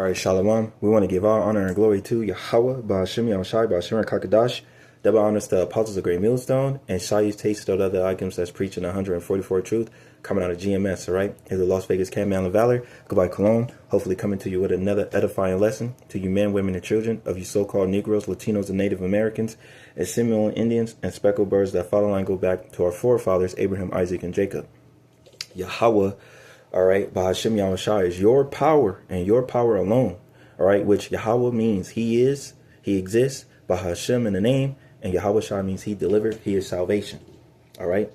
All right, Shalom. We want to give all honor and glory to Yahweh, Ba'ashim Yahushai, Ba'ashim Kakadash. Double honors to Apostles of Great Millstone, and Shai's taste of other items that's preaching 144 truth coming out of GMS, all right? Here's the Las Vegas Camp Man of Valor. Goodbye, Cologne. Hopefully coming to you with another edifying lesson to you men, women, and children of you so-called Negroes, Latinos, and Native Americans, and Seminole Indians, and speckled birds that follow line go back to our forefathers, Abraham, Isaac, and Jacob. Yahweh, all right, Bahashim Yahushai is your power and your power alone, all right, which Yahweh means he is, he exists, Bahashim in the name, and Yahweh Shai means he delivered, he is salvation, all right.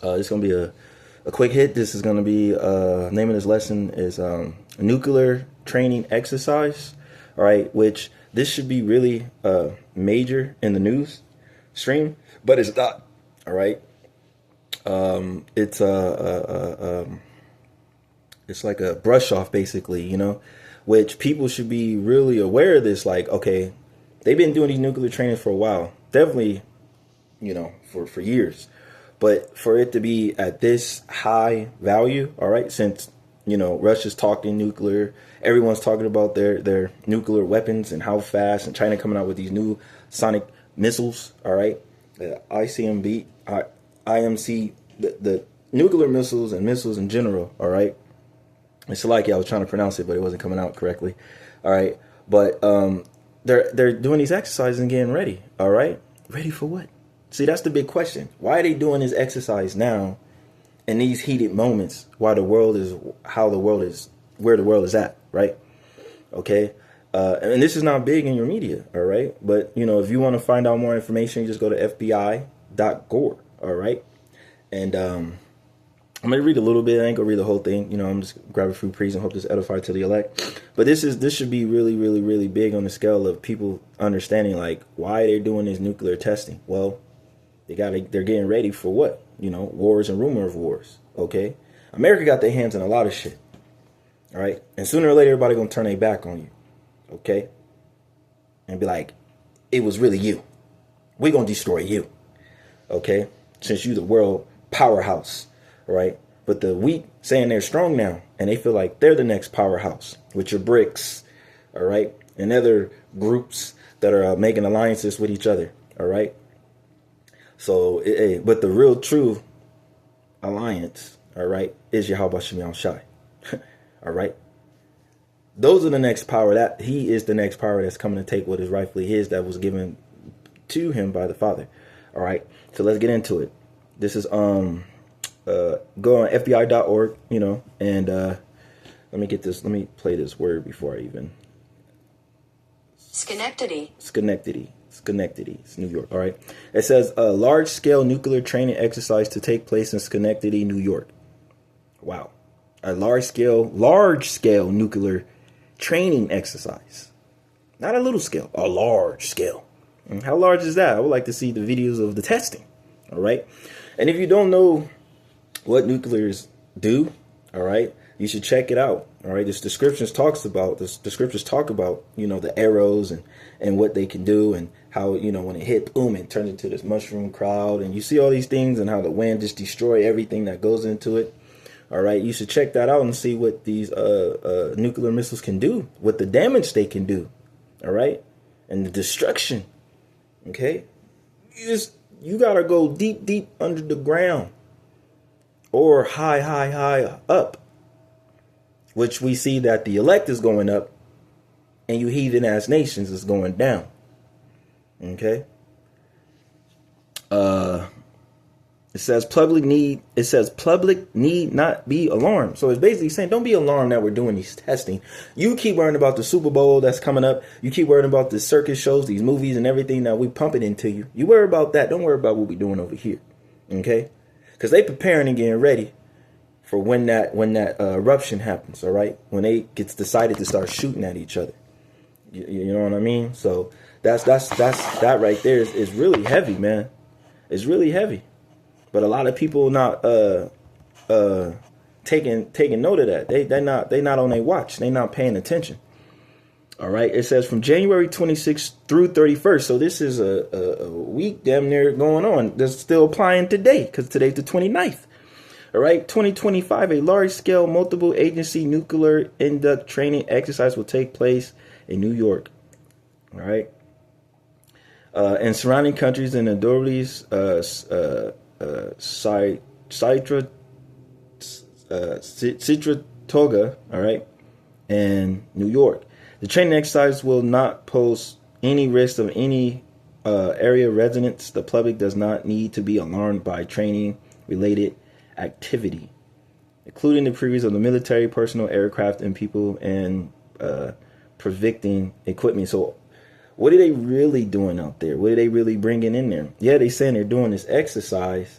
It's going to be a quick hit. This is going to be, name of this lesson is nuclear training exercise, all right, which this should be really major in the news stream, but it's not, all right. It's like a brush off, basically, you know, which people should be really aware of this. Like, okay, they've been doing these nuclear trainings for a while, definitely, you know, for years, but for it to be at this high value, all right, since, you know, Russia's talking nuclear, everyone's talking about their nuclear weapons and how fast, and China coming out with these new sonic missiles, all right, the IMC, the nuclear missiles and missiles in general, all right. It's like I was trying to pronounce it, but it wasn't coming out correctly. All right. But they're doing these exercises and getting ready. All right. Ready for what? See, that's the big question. Why are they doing this exercise now in these heated moments while the world is where the world is at? Right. OK. And this is not big in your media. All right. But, you know, if you want to find out more information, you just go to FBI.gov. All right. And I'm going to read a little bit. I ain't going to read the whole thing. You know, I'm just grab a few pre's and hope this edifies to the elect. But this should be really, really, really big on the scale of people understanding, like, why they're doing this nuclear testing. Well, they're getting ready for what? You know, wars and rumor of wars. Okay. America got their hands in a lot of shit. All right. And sooner or later, everybody going to turn their back on you. Okay. And be like, it was really you. We're going to destroy you. Okay. Since you the world powerhouse. Right. But the weak saying they're strong now, and they feel like they're the next powerhouse with your BRICS. All right. And other groups that are making alliances with each other. All right. So, but the real true alliance, all right, is Yahweh Shem Yahushai. All right. Those are the next power. That he is the next power that's coming to take what is rightfully his, that was given to him by the Father. All right. So let's get into it. This is go on FBI.org, you know, and let me play this word before I even. Schenectady. It's New York. All right. It says a large-scale nuclear training exercise to take place in Schenectady, New York. Wow. A large-scale nuclear training exercise. Not a little scale, a large scale. And how large is that? I would like to see the videos of the testing. All right. And if you don't know what nuclears do, all right, you should check it out. All right, the scriptures talk about, you know, the arrows and what they can do, and how, you know, when it hit, boom, it turns into this mushroom cloud, and you see all these things, and how the wind just destroy everything that goes into it. All right, you should check that out and see what these nuclear missiles can do, what the damage they can do. All right, and the destruction. Okay, you gotta go deep under the ground, or high up, which we see that the elect is going up and you heathen ass nations is going down. Okay. It says public need not be alarmed. So it's basically saying, don't be alarmed that we're doing these testing. You keep worrying about the Super Bowl that's coming up. You keep worrying about the circus shows, these movies and everything that we pump it into you. You worry about that. Don't worry about what we're doing over here. Okay. Because they preparing and getting ready for when that eruption happens, all right? When they gets decided to start shooting at each other. You know what I mean? So that right there is really heavy, man. It's really heavy. But a lot of people not taking note of that. They not on their watch. They not paying attention. All right. It says from January 26th through 31st. So this is a week damn near going on. That's still applying today, because today's the 29th. All right, 2025, a large-scale multiple-agency nuclear induct training exercise will take place in New York. All right. And surrounding countries in Andorras, Citratoga, all right, and New York. The training exercise will not pose any risk of any area residents. The public does not need to be alarmed by training-related activity, including the previews of the military, personal aircraft, and people and predicting equipment. So what are they really doing out there? What are they really bringing in there? Yeah, they saying they're doing this exercise,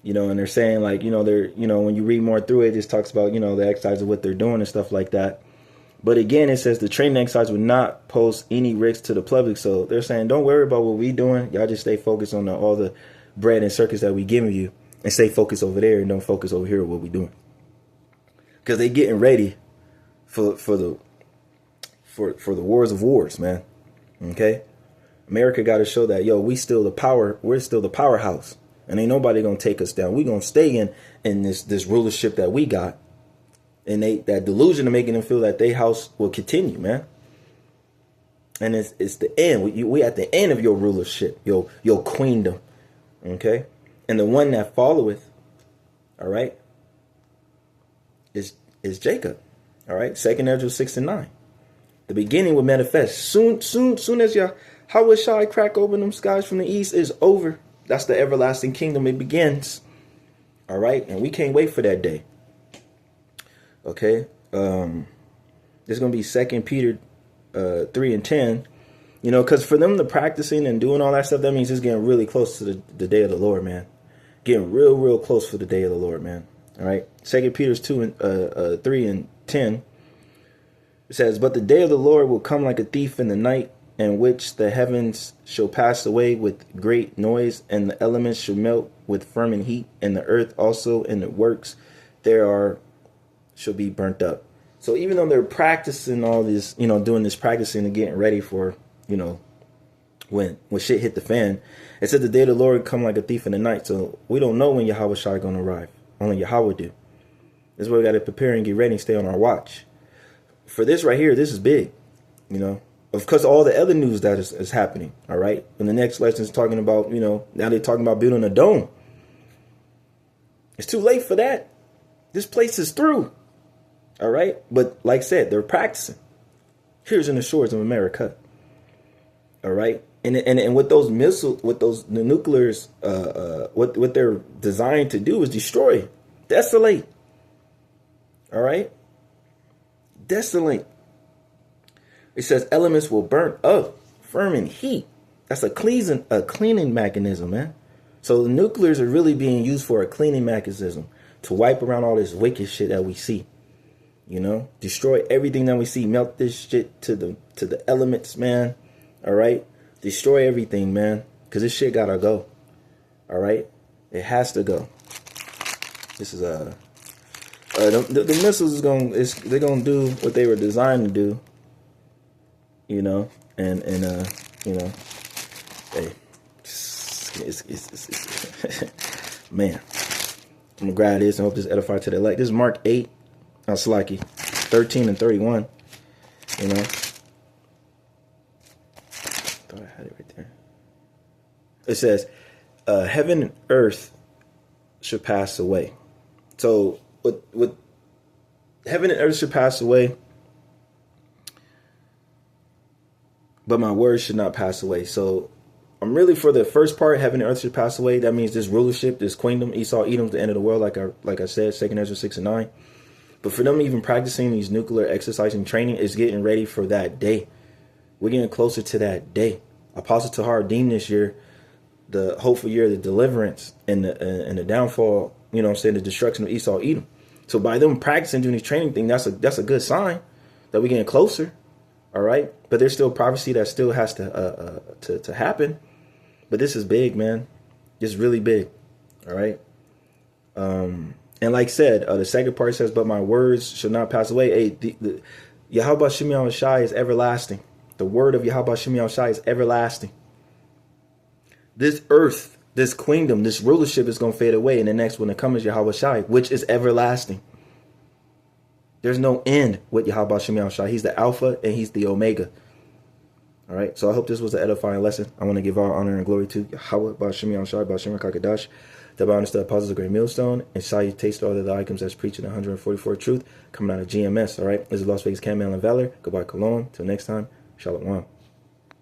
you know, and they're saying like, you know, they're, you know, when you read more through it, it just talks about, you know, the exercise of what they're doing and stuff like that. But again, it says the training exercise would not pose any risk to the public. So they're saying, don't worry about what we doing. Y'all just stay focused on all the bread and circus that we giving you and stay focused over there and don't focus over here on what we doing. Because they getting ready for the wars of wars, man. Okay, America got to show that, yo, we're still the powerhouse, and ain't nobody gonna take us down. We gonna stay in this rulership that we got, and that delusion of making them feel that their house will continue, man. And it's the end. We at the end of your rulership, your queendom, okay. And the one that followeth, all right, is Jacob, all right. 2 Ezra 6-9. The beginning will manifest soon as Yahweh Shai crack open them skies from the east is over. That's the everlasting kingdom. It begins. All right. And we can't wait for that day. Okay. There's going to be 2 Peter 3:10. You know, because for them to practicing and doing all that stuff, that means it's getting really close to the day of the Lord, man. Getting real close for the day of the Lord, man. All right. 2 Peter 3:10. It says, but the day of the Lord will come like a thief in the night, in which the heavens shall pass away with great noise, and the elements shall melt with fervent heat, and the earth also and the works shall be burnt up. So even though they're practicing all this, you know, doing this practicing and getting ready for, you know, when shit hit the fan, it said the day of the Lord come like a thief in the night. So we don't know when Yahweh Shai is going to arrive. Only Yahweh do. This is why we got to prepare and get ready and stay on our watch. For this right here, this is big, you know, because all the other news that is happening. All right. And the next lesson is talking about, you know, now they're talking about building a dome. It's too late for that. This place is through. All right. But like I said, they're practicing. Here's in the shores of America. All right. And with those missiles, with the nuclears, what they're designed to do is destroy, desolate. All right. Desolate. It says elements will burn up, fervent heat. That's a cleaning mechanism, man. So the nuclears are really being used for a cleaning mechanism to wipe around all this wicked shit that we see. You know, destroy everything that we see, melt this shit to the elements, man. All right, destroy everything, man, because this shit gotta go. All right, it has to go. This is the missiles they're gonna do what they were designed to do, you know, and you know, hey, it's man, I'm gonna grab this and hope this edifies to the elect. This is Mark 8, Slaki 13 and 31, you know. Thought I had it right there. It says, heaven and earth should pass away. So with heaven and earth should pass away, but my words should not pass away. So I'm really for the first part, heaven and earth should pass away. That means this rulership, this queendom, Esau, Edom, the end of the world, like I said, 2 Ezra 6-9. But for them even practicing these nuclear exercising training is getting ready for that day. We're getting closer to that day. Apostle Tahar deemed this year the hopeful year of the deliverance and the downfall, you know what I'm saying, the destruction of Esau, Edom. So by them practicing doing these training thing, that's a good sign that we're getting closer. All right. But there's still prophecy that still has to happen. But this is big, man. It's really big. All right. And like I said, the second part says, but my words shall not pass away. Hey, the Yahweh Shimei Shai is everlasting. The word of Yahweh Shimei Shai is everlasting. This earth This queendom, this rulership is going to fade away. And the next one to come is Yahweh Shai, which is everlasting. There's no end with Yahweh Shem Shai. He's the Alpha and he's the Omega. All right. So I hope this was an edifying lesson. I want to give all honor and glory to Yahweh Ba'Shem Shai, Ba'Shem Kakadash, the Boundless, the Apostles of Great Millstone, and salutation to all of the icons that's preaching 144 truth coming out of GMS. All right. This is Las Vegas Can Man and Valor. Goodbye, Cologne. Till next time. Shalom.